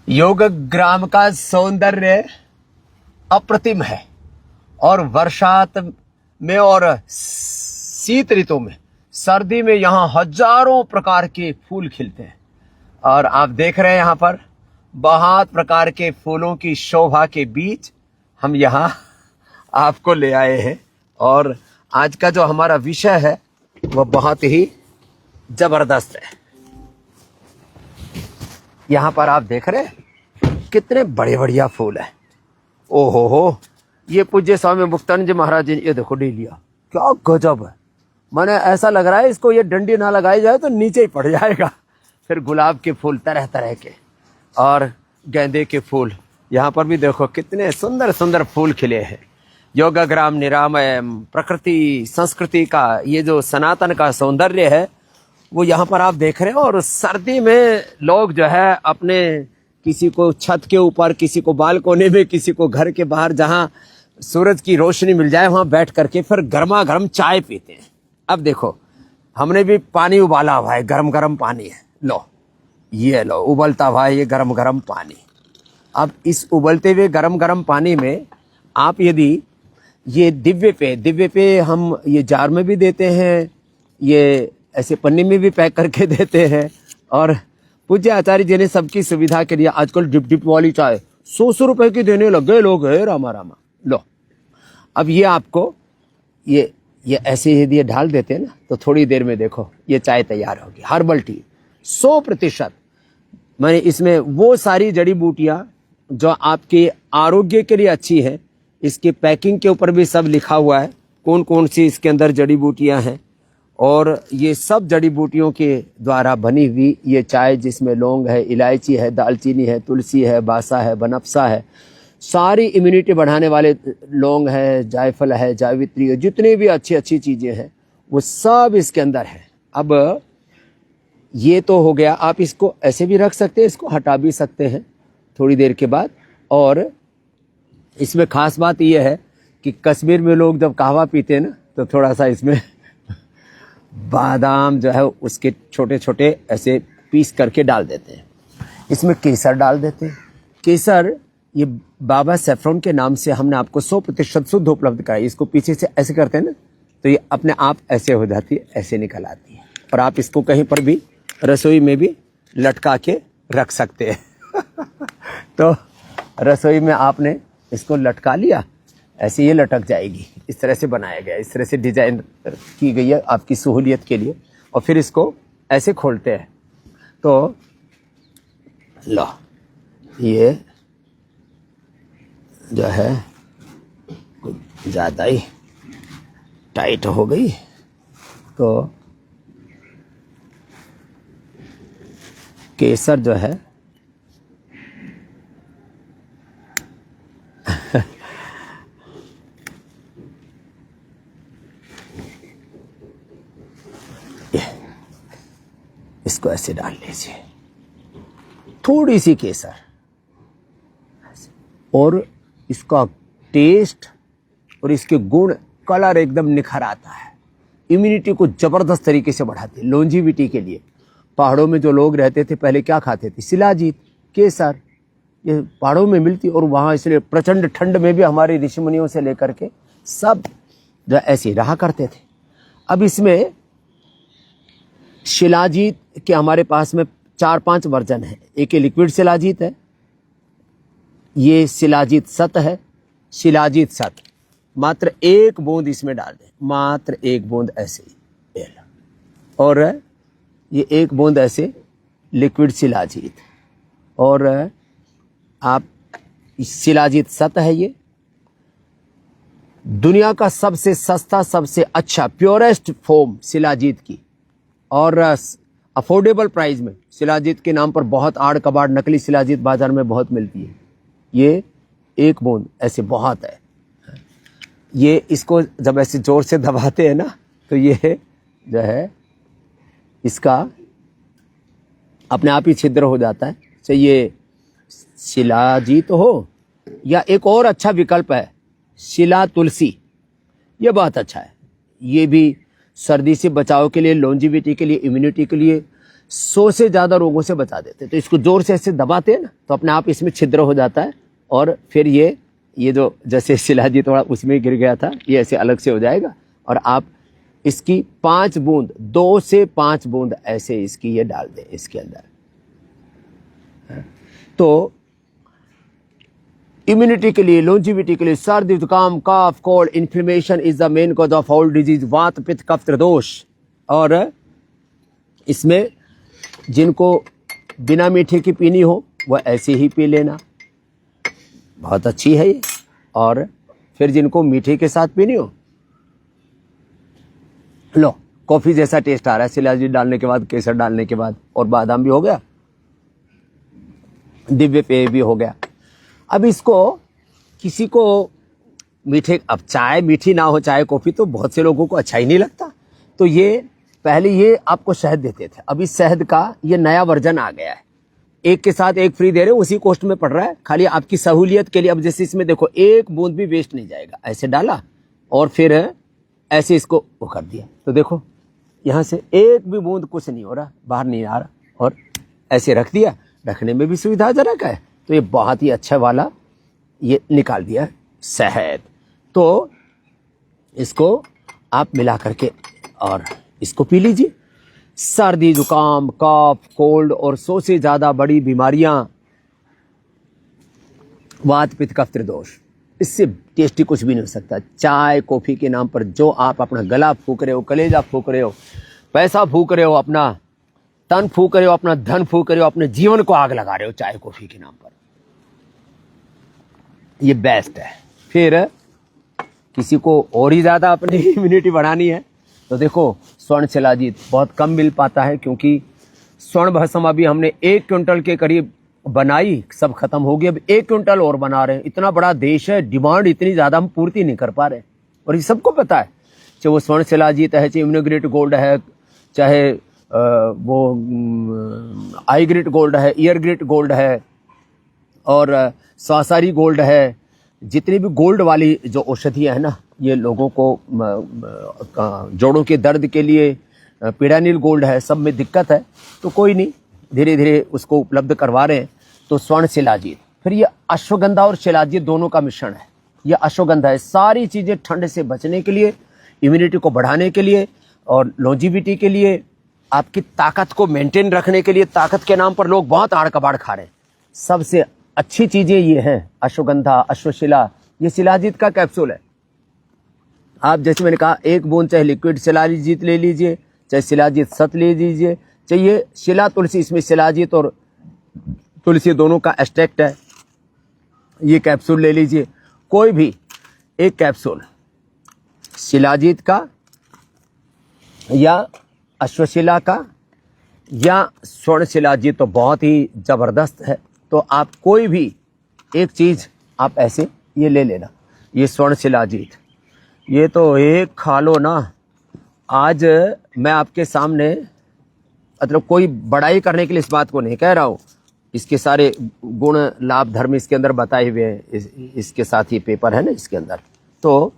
योगग्राम का सौंदर्य अप्रतिम है और वर्षात में और शीत ऋतु में, सर्दी में यहाँ हजारों प्रकार के फूल खिलते हैं। और आप देख रहे हैं यहाँ पर बहुत प्रकार के फूलों की शोभा के बीच हम यहाँ आपको ले आए हैं। और आज का जो हमारा विषय है वह बहुत ही जबरदस्त है। यहाँ पर आप देख रहे हैं कितने बड़े बढ़िया फूल हैं। ओहो हो, ये पूज्य स्वामी मुक्तानंद जी महाराज जी ने ये देखो ले लिया, क्या गजब है। मैंने ऐसा लग रहा है इसको ये डंडी ना लगाई जाए तो नीचे ही पड़ जाएगा। फिर गुलाब के फूल तरह तरह के और गेंदे के फूल, यहाँ पर भी देखो कितने सुंदर सुंदर फूल खिले हैं। योगग्राम निरामय प्रकृति संस्कृति का ये जो सनातन का सौंदर्य है वो यहाँ पर आप देख रहे हैं। और सर्दी में लोग जो है अपने किसी को छत के ऊपर, किसी को बालकोनी में, किसी को घर के बाहर जहाँ सूरज की रोशनी मिल जाए वहाँ बैठ करके फिर गर्मा गर्म चाय पीते हैं। अब देखो हमने भी पानी उबाला हुआ है, गरम गरम पानी है, लो ये लो उबलता हुआ है ये गरम गरम पानी। अब इस उबलते हुए गरम गरम पानी में आप यदि ये दिव्य पे हम ये जार में भी देते हैं, ये ऐसे पन्नी में भी पैक करके देते हैं। और पूज्य आचार्य जी ने सबकी सुविधा के लिए आजकल डिप वाली चाय 100 रुपए की देने लग गए लोग, है रामा रामा। लो अब ये आपको ये ऐसे यदि ढाल देते हैं ना तो थोड़ी देर में देखो ये चाय तैयार होगी। Herbal tea 100%। मैंने इसमें वो सारी जड़ी बूटियां जो आपके आरोग्य के लिए अच्छी है, इसके पैकिंग के ऊपर भी सब लिखा हुआ है कौन कौन सी इसके अंदर जड़ी बूटियां हैं। और ये सब जड़ी बूटियों के द्वारा बनी हुई ये चाय जिसमें लौंग है, इलायची है, दालचीनी है, तुलसी है, बासा है, बनफसा है, सारी इम्यूनिटी बढ़ाने वाले लौंग है, जायफल है, जावित्री है, जितनी भी अच्छी अच्छी चीज़ें हैं वो सब इसके अंदर है। अब ये तो हो गया, आप इसको ऐसे भी रख सकते हैं, इसको हटा भी सकते हैं थोड़ी देर के बाद। और इसमें खास बात यह है कि कश्मीर में लोग जब कहवा पीते हैं ना तो थोड़ा सा इसमें बादाम जो है उसके छोटे छोटे ऐसे पीस करके डाल देते हैं। इसमें केसर डाल देते हैं। केसर ये बाबा सेफ्रॉन के नाम से हमने आपको 100% शुद्ध उपलब्ध कराई। इसको पीछे से ऐसे करते हैं ना तो ये अपने आप ऐसे हो जाती है, ऐसे निकल आती है। और आप इसको कहीं पर भी रसोई में भी लटका के रख सकते हैं। तो रसोई में आपने इसको लटका लिया, ऐसे ये लटक जाएगी। इस तरह से बनाया गया, इस तरह से डिजाइन की गई है आपकी सहूलियत के लिए। और फिर इसको ऐसे खोलते हैं तो लो ये जो है कुछ ज़्यादा ही टाइट हो गई तो केसर जो है इसको ऐसे डाल लीजिए, थोड़ी सी केसर, और इसका टेस्ट और इसके गुण, कलर एकदम निखर आता है। इम्यूनिटी को जबरदस्त तरीके से बढ़ाती है। लॉन्जिविटी के लिए पहाड़ों में जो लोग रहते थे पहले क्या खाते थे? शिलाजीत, केसर, ये पहाड़ों में मिलती। और वहाँ इसलिए प्रचंड ठंड में भी हमारे ऋषि मुनियों से लेकर के सब जो ऐसे रहा करते थे। अब इसमें शिलाजीत के हमारे पास में 4-5 वर्जन है। एक ये लिक्विड शिलाजीत है, ये शिलाजीत सत है, शिलाजीत सत। मात्र 1 बूंद इसमें डाल दें, मात्र 1 बूंद ऐसे ही, और ये 1 बूंद ऐसे लिक्विड शिलाजीत। और आप शिलाजीत सत है, ये दुनिया का सबसे सस्ता, सबसे अच्छा प्योरेस्ट फोम शिलाजीत की, और अफोर्डेबल प्राइस में। शिलाजीत के नाम पर बहुत आड़ कबाड़ नकली शिलाजीत बाजार में बहुत मिलती है। ये 1 बूंद ऐसे बहुत है। ये इसको जब ऐसे जोर से दबाते हैं ना तो ये जो है इसका अपने आप ही छिद्र हो जाता है। चाहिए शिलाजीत हो, या एक और अच्छा विकल्प है शिला तुलसी, ये बहुत अच्छा है। ये भी सर्दी से बचाव के लिए, लॉन्जिविटी के लिए, इम्यूनिटी के लिए, 100 से ज़्यादा रोगों से बचा देते हैं। तो इसको जोर से ऐसे दबाते हैं ना तो अपने आप इसमें छिद्र हो जाता है और फिर ये जो जैसे शिलाजीत थोड़ा उसमें गिर गया था ये ऐसे अलग से हो जाएगा और आप इसकी 5 बूंद 2 से 5 बूंद ऐसे इसकी ये डाल दें इसके अंदर। तो इम्यूनिटी के लिए, लॉन्जिविटी के लिए, सर्दी जुकाम कफ cold inflammation is the main cause of all disease, वात पित्त कफ त्रिदोष। और इसमें जिनको बिना मीठे की पीनी हो वह ऐसे ही पी लेना, बहुत अच्छी है ये। और फिर जिनको मीठे के साथ पीनी हो, लो कॉफी जैसा टेस्ट आ रहा है शिलाजीत डालने के बाद, केसर डालने के बाद, और बादाम भी हो गया, दिव्य पेय भी हो गया। अब इसको किसी को मीठे, अब चाय मीठी ना हो, चाय कॉफी तो बहुत से लोगों को अच्छा ही नहीं लगता, तो ये पहले ये आपको शहद देते थे, अभी शहद का ये नया वर्जन आ गया है, एक के साथ एक फ्री दे रहे हो, उसी कॉस्ट में पड़ रहा है, खाली आपकी सहूलियत के लिए। अब जैसे इसमें देखो एक बूंद भी वेस्ट नहीं जाएगा, ऐसे डाला और फिर ऐसे इसको वो कर दिया, तो देखो यहाँ से एक भी बूंद कुछ नहीं हो रहा, बाहर नहीं आ रहा, और ऐसे रख दिया, रखने में भी सुविधाजनक है। तो ये बहुत ही अच्छा वाला ये निकाल दिया शहद। तो इसको आप मिला करके और इसको पी लीजिए। सर्दी जुकाम कफ कोल्ड और 100 से ज़्यादा बड़ी बीमारियां, वात पित्त कफ त्रिदोष, इससे टेस्टी कुछ भी नहीं हो सकता। चाय कॉफ़ी के नाम पर जो आप अपना गला फूक रहे हो, कलेजा फूक रहे हो, पैसा फूक रहे हो, अपना तन फूक रहे हो, अपना धन फूक रहे हो, अपने जीवन को आग लगा रहे हो चाय कॉफ़ी के नाम पर, ये बेस्ट है। फिर किसी को और ही ज़्यादा अपनी इम्यूनिटी बढ़ानी है तो देखो स्वर्ण शिलाजीत बहुत कम मिल पाता है, क्योंकि स्वर्ण भस्म अभी हमने 1 क्विंटल के करीब बनाई, सब खत्म हो गई, अब 1 क्विंटल और बना रहे हैं। इतना बड़ा देश है, डिमांड इतनी ज़्यादा, हम पूर्ति नहीं कर पा रहे, और ये सबको पता है, चाहे वो स्वर्ण शिलाजीत है, चाहे इम्यूनोग्रेड गोल्ड है, चाहे वो आई ग्रेड गोल्ड है, ईयर ग्रेड गोल्ड है, और स्वासारी गोल्ड है, जितनी भी गोल्ड वाली जो औषधियाँ है ना, ये लोगों को जोड़ों के दर्द के लिए पीड़ानील गोल्ड है, सब में दिक्कत है, तो कोई नहीं, धीरे धीरे उसको उपलब्ध करवा रहे हैं। तो स्वर्ण शिलाजीत, फिर ये अश्वगंधा और शिलाजीत दोनों का मिश्रण है, ये अश्वगंधा है, सारी चीज़ें ठंड से बचने के लिए, इम्यूनिटी को बढ़ाने के लिए, और लॉन्जिविटी के लिए, आपकी ताकत को मेंटेन रखने के लिए। ताकत के नाम पर लोग बहुत आड़ कबाड़ खा रहे हैं, सबसे अच्छी चीज़ें ये हैं, अश्वगंधा अश्वशिला, ये शिलाजीत का कैप्सूल है। आप जैसे मैंने कहा 1 बूंद चाहे लिक्विड शिलाजीत ले लीजिए, चाहे शिलाजीत सत ले लीजिए, चाहिए शिला तुलसी, इसमें शिलाजीत और तुलसी दोनों का एक्सट्रैक्ट है, ये कैप्सूल ले लीजिए, कोई भी एक कैप्सूल शिलाजीत का या अश्वशिला का या स्वर्ण शिलाजीत तो बहुत ही ज़बरदस्त है। तो आप कोई भी एक चीज़ आप ऐसे ये ले लेना, ये स्वर्ण शिलाजीत, ये तो एक खा लो ना। आज मैं आपके सामने, मतलब कोई बड़ाई करने के लिए इस बात को नहीं कह रहा हूँ, इसके सारे गुण लाभ धर्म इसके अंदर बताए हुए हैं, इसके साथ ये पेपर है ना इसके अंदर। तो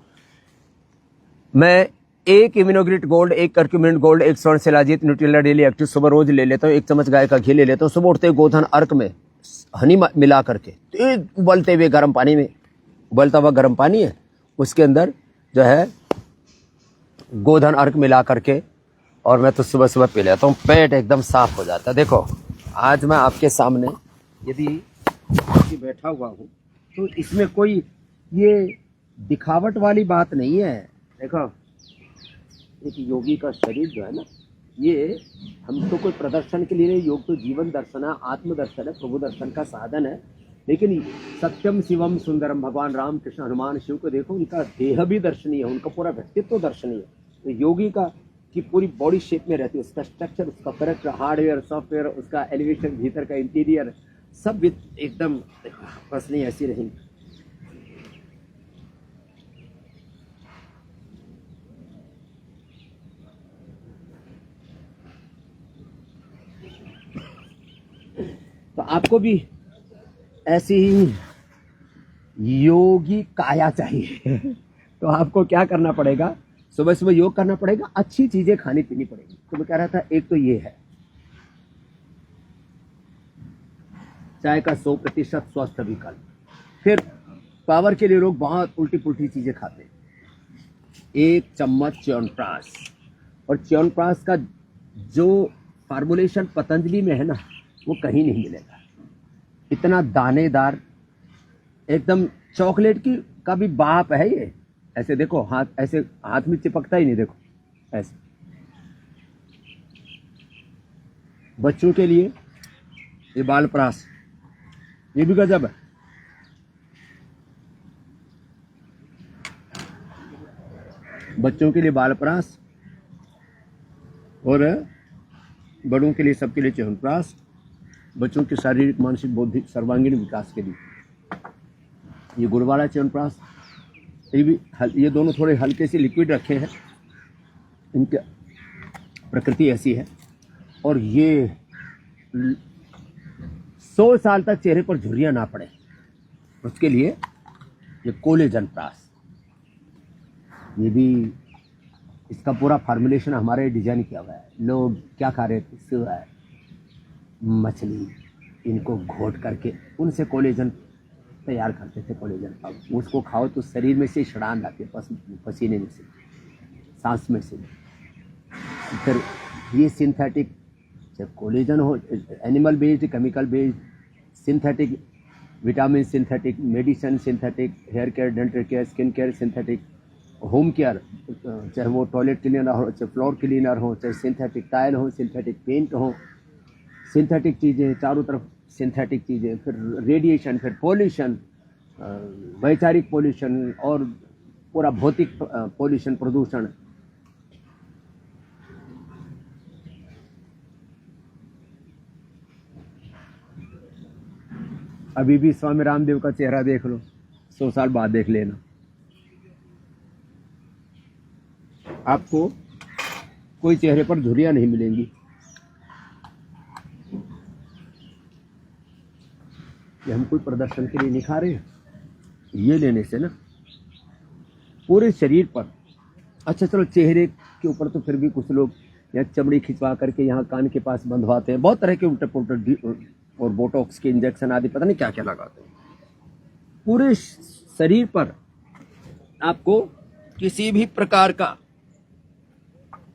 मैं 1 इम्यूनोग्रेड गोल्ड, 1 कर्क्यूमिन गोल्ड, 1 स्वर्ण शिलाजीत न्यूट्रिला डेली एक्टिव सुबह रोज ले लेता हूँ, 1 चम्मच गाय का घी ले लेता हूँ, सुबह उठते गोधन अर्क में हनी मिला करके, तो उबलते हुए गर्म पानी में, उबलता हुआ गर्म पानी है उसके अंदर जो है गोधन अर्क मिला करके, और मैं तो सुबह सुबह पी लेता हूँ, पेट एकदम साफ हो जाता है। देखो आज मैं आपके सामने यदि बैठा हुआ हूँ तो इसमें कोई ये दिखावट वाली बात नहीं है। देखो एक योगी का शरीर जो है ना, ये हम तो कोई प्रदर्शन के लिए नहीं, योग तो जीवन दर्शन है, आत्मदर्शन है, प्रभु दर्शन का साधन है। लेकिन सत्यम शिवम सुंदरम, भगवान राम कृष्ण हनुमान शिव को देखो, उनका देह भी दर्शनीय है, उनका पूरा व्यक्तित्व दर्शनीय है। तो योगी का की पूरी बॉडी शेप में रहती है, उसका स्ट्रक्चर, उसका करेक्टर, हार्डवेयर सॉफ्टवेयर, उसका एलिवेशन, भीतर का इंटीरियर, सब एकदम बस नहीं ऐसी रहेंगी। तो आपको भी ऐसी ही योगी काया चाहिए तो आपको क्या करना पड़ेगा, सुबह सुबह योग करना पड़ेगा, अच्छी चीजें खानी पीनी पड़ेगी। तो मैं कह रहा था एक तो ये है, चाय का 100% स्वस्थ विकल्प। फिर पावर के लिए लोग बहुत उल्टी पुल्टी चीजें खाते हैं। 1 चम्मच च्यवनप्राश, और च्यवनप्राश का जो फार्मूलेशन पतंजलि में है ना, वो कहीं नहीं मिलेगा। इतना दानेदार, एकदम चॉकलेट की का भी बाप है ये। ऐसे देखो, हाथ ऐसे हाथ में चिपकता ही नहीं, देखो ऐसे। बच्चों के लिए ये बालप्राश, ये भी गजब है। बच्चों के लिए बालप्राश और बड़ों के लिए, सबके लिए च्यवनप्राश। बच्चों के शारीरिक, मानसिक, बौद्धिक, सर्वांगीण विकास के लिए ये गुड़ वाला च्यवनप्राश। ये दोनों थोड़े हल्के से लिक्विड रखे हैं, इनकी प्रकृति ऐसी है। और ये 100 साल तक चेहरे पर झुर्रियां ना पड़े, उसके लिए ये कोलेजन प्राश, ये भी, इसका पूरा फार्मूलेशन हमारे डिजाइन किया हुआ है। लोग क्या खा रहे थे, सुअर, मछली, इनको घोट करके उनसे कोलेजन तैयार करते थे। कोलेजन अब उसको खाओ तो शरीर में से छड़ान आती है, पसीने में से, सांस में से। फिर ये सिंथेटिक, जब कोलेजन हो, animal based, chemical based, synthetic vitamin, synthetic medicine, synthetic hair care, dental care, skin care, synthetic home care, चाहे वो टॉयलेट क्लीनर हो, चाहे फ्लोर क्लीनर हो, चाहे सिंथेटिक टाइल हो, सिंथेटिक पेंट हो, सिंथेटिक चीज़ें, चारों तरफ सिंथेटिक चीज़ें। फिर रेडिएशन, फिर पोल्यूशन, वैचारिक पोल्यूशन, और पूरा भौतिक पोल्यूशन, प्रदूषण। अभी भी स्वामी रामदेव का चेहरा देख लो, 100 साल बाद देख लेना, आपको कोई चेहरे पर झुर्रियां नहीं मिलेंगी। ये हम कोई प्रदर्शन के लिए नहीं खा रहे हैं। ये लेने से ना पूरे शरीर पर, अच्छा चलो चेहरे के ऊपर तो फिर भी कुछ लोग यहाँ चमड़ी खिंचवा करके यहाँ कान के पास बंधवाते हैं, बहुत तरह के उल्टे पुल्टे, और बोटॉक्स के इंजेक्शन आदि पता नहीं क्या क्या लगाते हैं। पूरे शरीर पर आपको किसी भी प्रकार का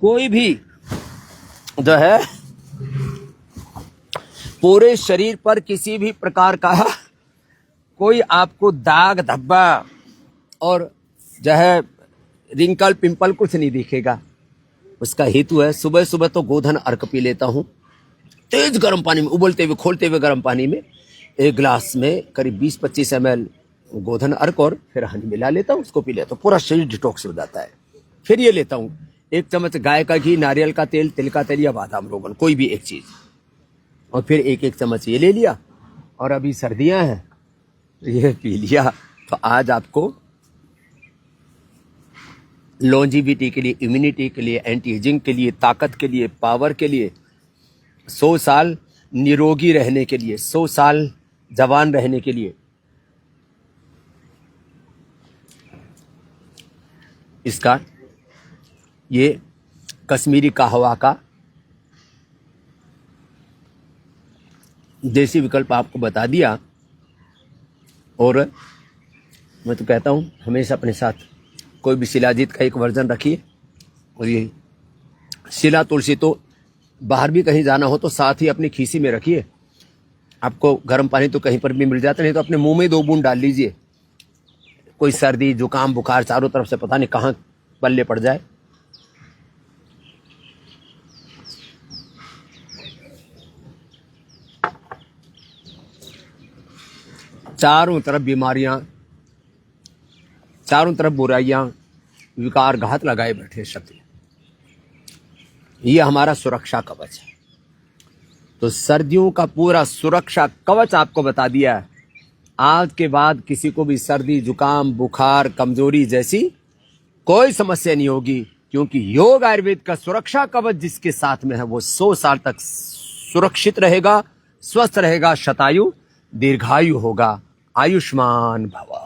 कोई भी जो है, पूरे शरीर पर किसी भी प्रकार का कोई आपको दाग धब्बा और जो है रिंकल पिंपल कुछ नहीं दिखेगा। उसका हेतु है, सुबह सुबह तो गोधन अर्क पी लेता हूं, तेज गर्म पानी में, उबलते हुए खोलते हुए गर्म पानी में 1 गिलास में करीब 20-25 ml गोधन अर्क, और फिर हनी मिला लेता हूं, उसको पी लेता हूं, पूरा शरीर डिटॉक्स हो जाता है। फिर ये लेता हूं 1 चम्मच गाय का घी, नारियल का तेल, तिल का तेल या बादाम रोगन, कोई भी एक चीज, और फिर 1-1 चम्मच ये ले लिया। और अभी सर्दियां हैं, ये पी लिया। तो आज आपको लॉन्जिविटी के लिए, इम्यूनिटी के लिए, एंटी एजिंग के लिए, ताकत के लिए, पावर के लिए, 100 साल निरोगी रहने के लिए, 100 साल जवान रहने के लिए, इसका ये कश्मीरी कहवा का देसी विकल्प आपको बता दिया। और मैं तो कहता हूँ हमेशा अपने साथ कोई भी शिलाजीत का एक वर्जन रखिए। और ये शिला तुलसी तो बाहर भी कहीं जाना हो तो साथ ही अपनी खीसी में रखिए। आपको गर्म पानी तो कहीं पर भी मिल जाता, नहीं तो अपने मुंह में 2 बूंद डाल लीजिए। कोई सर्दी, जुकाम, बुखार चारों तरफ से पता नहीं कहाँ पल्ले पड़ जाए। चारों तरफ बीमारियां, चारों तरफ बुराइयां, विकार, घात लगाए बैठे शत्रु, ये हमारा सुरक्षा कवच है। तो सर्दियों का पूरा सुरक्षा कवच आपको बता दिया है। आज के बाद किसी को भी सर्दी, जुकाम, बुखार, कमजोरी जैसी कोई समस्या नहीं होगी, क्योंकि योग आयुर्वेद का सुरक्षा कवच जिसके साथ में है वो 100 साल तक सुरक्षित रहेगा, स्वस्थ रहेगा, शतायु दीर्घायु होगा। आयुष्मान भव।